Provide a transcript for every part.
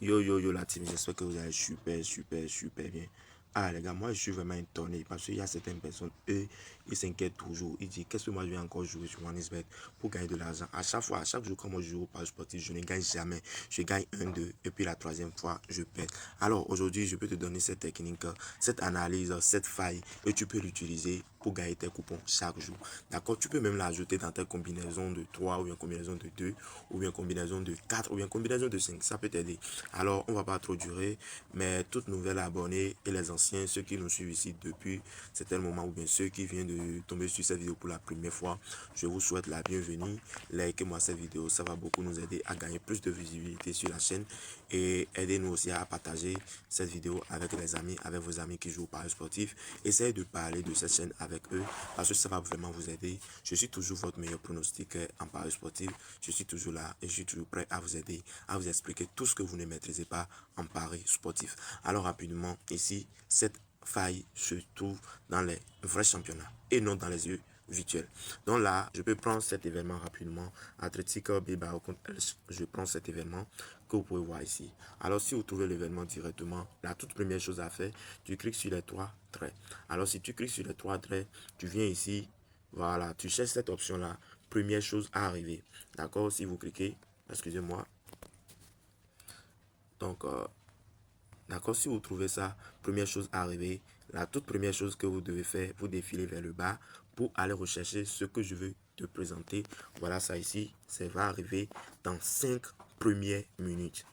Yo yo yo la team, j'espère que vous allez super bien. Ah les gars, moi je suis vraiment étonné parce qu'il y a certaines personnes, eux, ils s'inquiètent toujours. Ils disent qu'est-ce que moi je vais encore jouer sur OneXBet pour gagner de l'argent. À chaque fois, à chaque jour quand moi je joue au pari sportif, je ne gagne jamais. Je gagne un, deux, et puis la troisième fois, je perds. Alors aujourd'hui, je peux te donner cette technique, cette analyse, cette faille, et tu peux l'utiliser pour gagner tes coupons chaque jour. D'accord? Tu peux même l'ajouter dans tes combinaisons de 3 ou bien combinaison de 2 ou bien combinaison de 4 ou bien combinaison de 5. Ça peut t'aider. Alors, on va pas trop durer, mais toutes nouvelles abonnés et les anciens, ceux qui nous suivent ici depuis certains moments ou bien ceux qui viennent de tomber sur cette vidéo pour la première fois, je vous souhaite la bienvenue. Likez-moi cette vidéo, ça va beaucoup nous aider à gagner plus de visibilité sur la chaîne et aidez-nous aussi à partager cette vidéo avec les amis, avec vos amis qui jouent au paris sportif. Essayez de parler de cette chaîne avec eux parce que ça va vraiment vous aider. Je suis toujours votre meilleur pronostiqueur en paris sportif. Je suis toujours là et je suis toujours prêt à vous aider, à vous expliquer tout ce que vous ne maîtrisez pas en paris sportif. Alors rapidement, ici, cette faille se trouve dans les vrais championnats et non dans les yeux virtuels. Donc là, je peux prendre cet événement rapidement. Atlético Bilbao contre Elche. Je prends cet événement que vous pouvez voir ici. Alors si vous trouvez l'événement directement, la toute première chose à faire, tu cliques sur les trois traits. Alors si tu cliques sur les trois traits, tu viens ici, voilà, tu cherches cette option-là. Première chose à arriver. D'accord? Si vous cliquez, excusez-moi. Donc, d'accord, si vous trouvez ça, première chose à arriver, la toute première chose que vous devez faire, vous défilez vers le bas pour aller rechercher ce que je veux te présenter. Voilà ça ici, ça va arriver dans 5 premières minutes.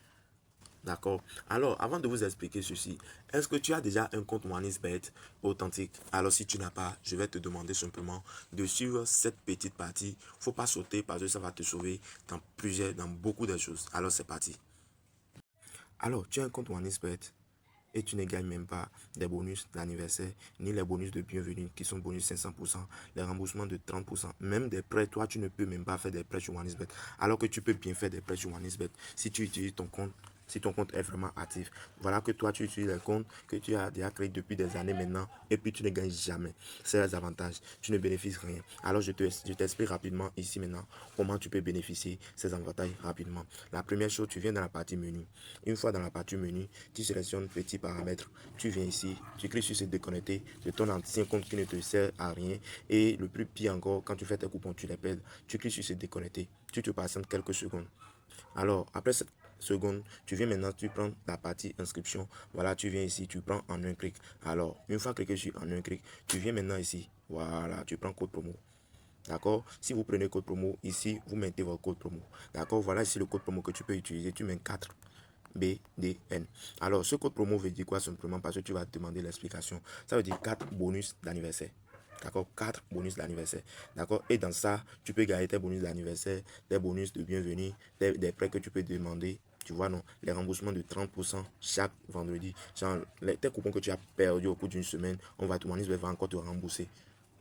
D'accord. Alors, avant de vous expliquer ceci, est-ce que tu as déjà un compte OneXBet authentique? Alors, si tu n'as pas, je vais te demander simplement de suivre cette petite partie. Faut pas sauter parce que ça va te sauver dans beaucoup de choses. Alors, c'est parti. Alors, tu as un compte OneXBet et tu ne gagnes même pas des bonus d'anniversaire, ni les bonus de bienvenue qui sont bonus 500%, les remboursements de 30%, même des prêts. Toi, tu ne peux même pas faire des prêts sur OneXBet, alors que tu peux bien faire des prêts sur OneXBet si tu utilises ton compte. Si ton compte est vraiment actif, voilà que toi tu utilises le compte que tu as déjà créé depuis des années maintenant et puis tu ne gagnes jamais. C'est les avantages. Tu ne bénéficies rien. Alors je t'explique rapidement ici maintenant comment tu peux bénéficier ces avantages rapidement. La première chose, tu viens dans la partie menu. Une fois dans la partie menu, tu sélectionnes petit paramètre. Tu viens ici, tu cliques sur se déconnecter de ton ancien compte qui ne te sert à rien. Et le plus pire encore, quand tu fais tes coupons, tu les perds. Tu cliques sur se déconnecter. Tu te patientes quelques secondes. Alors, après cette seconde, tu viens maintenant, tu prends la partie inscription. Voilà, tu viens ici, tu prends en un clic. Alors, une fois cliqué sur en un clic, tu viens maintenant ici. Voilà, tu prends code promo. D'accord? Si vous prenez code promo, ici, vous mettez votre code promo. D'accord? Voilà ici le code promo que tu peux utiliser. Tu mets 4 BDN. Alors, ce code promo veut dire quoi simplement parce que tu vas te demander l'explication. Ça veut dire 4 bonus d'anniversaire. D'accord? 4 bonus d'anniversaire. D'accord? Et dans ça, tu peux gagner tes bonus d'anniversaire, des bonus de bienvenue, des prêts que tu peux demander. Tu vois, non? Les remboursements de 30% chaque vendredi. Genre, tes coupons que tu as perdu au cours d'une semaine, on va te demander, va encore te rembourser.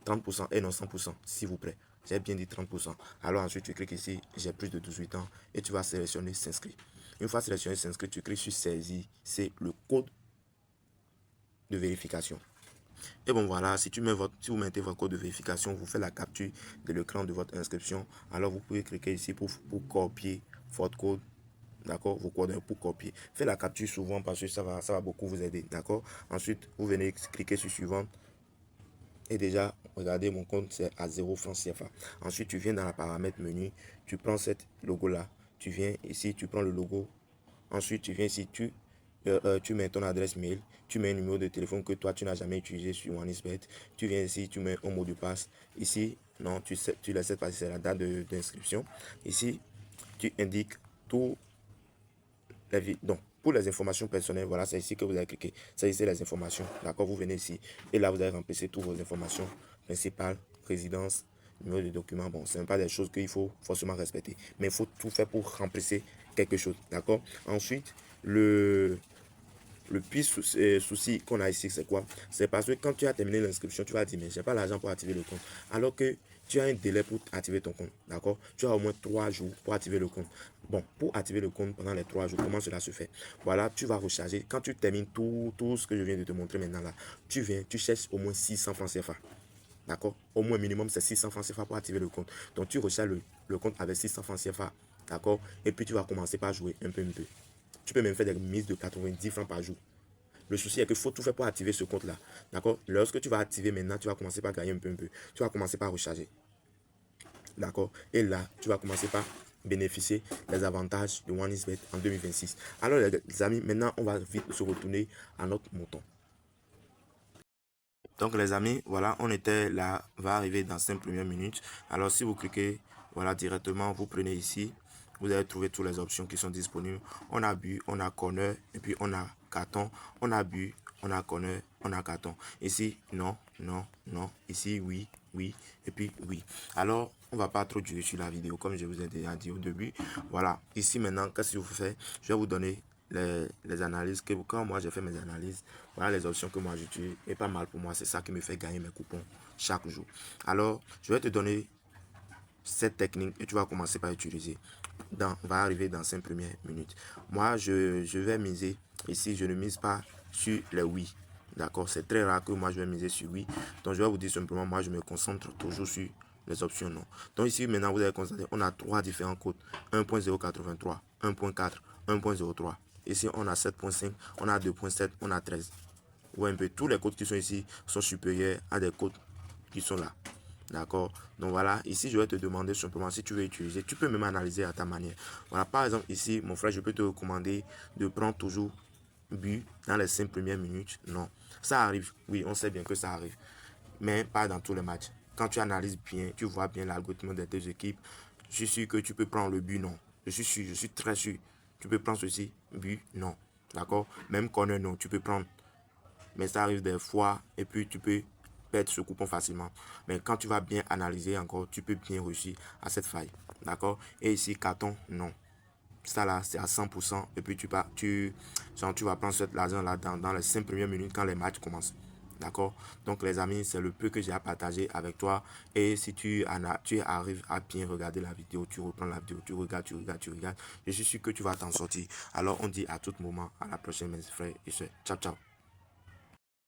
30% et non 100%, s'il vous plaît. J'ai bien dit 30%. Alors ensuite, tu cliques ici, j'ai plus de 18 ans et tu vas sélectionner s'inscrire. Une fois sélectionné s'inscrire, tu cliques sur saisir. C'est le code de vérification. Et bon voilà, si vous mettez votre code de vérification, vous faites la capture de l'écran de votre inscription. Alors vous pouvez cliquer ici pour copier votre code. D'accord, vos coordonnées pour copier. Faites la capture souvent parce que ça va beaucoup vous aider. D'accord. Ensuite, vous venez cliquer sur suivant. Et déjà, regardez, mon compte, c'est à 0 francs CFA. Ensuite, tu viens dans la paramètre menu, tu prends cette logo-là. Tu viens ici, tu prends le logo. Ensuite, tu viens ici, tu mets ton adresse mail. Tu mets un numéro de téléphone que toi, tu n'as jamais utilisé sur OneXBet. Tu viens ici, tu mets un mot de passe. Ici, non, tu laisses passer, c'est la date d'inscription. Ici, tu indiques tout donc, pour les informations personnelles, voilà, c'est ici que vous allez cliquer. C'est ici les informations. D'accord, vous venez ici. Et là, vous allez remplir toutes vos informations principales, résidence, numéro de document. Bon, ce n'est pas des choses qu'il faut forcément respecter. Mais il faut tout faire pour remplir quelque chose. D'accord. Ensuite, le pire souci qu'on a ici, c'est quoi? C'est parce que quand tu as terminé l'inscription, tu vas dire, mais je n'ai pas l'argent pour activer le compte. Alors que tu as un délai pour activer ton compte. D'accord? Tu as au moins 3 jours pour activer le compte. Bon, pour activer le compte pendant les 3 jours, comment cela se fait? Voilà, tu vas recharger. Quand tu termines tout ce que je viens de te montrer maintenant là, tu viens, tu cherches au moins 600 francs CFA. D'accord? Au moins minimum, c'est 600 francs CFA pour activer le compte. Donc, tu recharges le compte avec 600 francs CFA. D'accord? Et puis, tu vas commencer par jouer un peu. Tu peux même faire des mises de 90 francs par jour. Le souci est qu'il faut tout faire pour activer ce compte-là. D'accord? Lorsque tu vas activer maintenant, tu vas commencer par gagner un peu. Tu vas commencer par recharger. D'accord? Et là, tu vas commencer par bénéficier des avantages de OneXBet en 2026. Alors les amis, maintenant, on va vite se retourner à notre mouton. Donc les amis, voilà, on était là, va arriver dans 5 premières minutes. Alors si vous cliquez, voilà, directement, vous prenez ici, vous allez trouver toutes les options qui sont disponibles. On a but, on a corner, et puis on a carton, on a but, on a corner, on a carton. Ici, non, non, non. Ici, oui, oui, et puis oui. Alors, on va pas trop durer sur la vidéo, comme je vous ai déjà dit au début. Voilà, ici maintenant, qu'est-ce que vous faites? Je vais vous donner les analyses que quand moi j'ai fait mes analyses, voilà les options que moi j'utilise et pas mal pour moi, c'est ça qui me fait gagner mes coupons chaque jour. Alors je vais te donner cette technique et tu vas commencer par utiliser. On va arriver dans 5 premières minutes. Moi je vais miser ici, je ne mise pas sur les oui. D'accord, c'est très rare que moi je vais miser sur oui. Donc je vais vous dire simplement, moi je me concentre toujours sur les options non. Donc ici maintenant vous allez constater, on a 3 différents codes, 1.083, 1.4, 1.03. Ici, on a 7.5, on a 2.7, on a 13. Ouais, un peu tous les codes qui sont ici sont supérieurs à des codes qui sont là. D'accord? Donc voilà, ici, je vais te demander simplement si tu veux utiliser. Tu peux même analyser à ta manière. Voilà, par exemple, ici, mon frère, je peux te recommander de prendre toujours but dans les 5 premières minutes. Non, ça arrive. Oui, on sait bien que ça arrive. Mais pas dans tous les matchs. Quand tu analyses bien, tu vois bien l'algorithme de tes équipes. Je suis sûr que tu peux prendre le but, non. Je suis sûr, je suis très sûr. Tu peux prendre ceci, but, non. D'accord? Même corner, non, tu peux prendre. Mais ça arrive des fois et puis tu peux perdre ce coupon facilement. Mais quand tu vas bien analyser encore, tu peux bien réussir à cette faille. D'accord? Et ici, carton, non. Ça là, c'est à 100%. Et puis tu vas prendre l'argent là dans les 5 premières minutes quand les matchs commencent. D'accord? Donc les amis, c'est le peu que j'ai à partager avec toi. Et si tu arrives à bien regarder la vidéo, tu reprends la vidéo, tu regardes, tu regardes, tu regardes. Je suis sûr que tu vas t'en sortir. Alors on dit à tout moment, à la prochaine mes frères et sœurs. Ciao, ciao.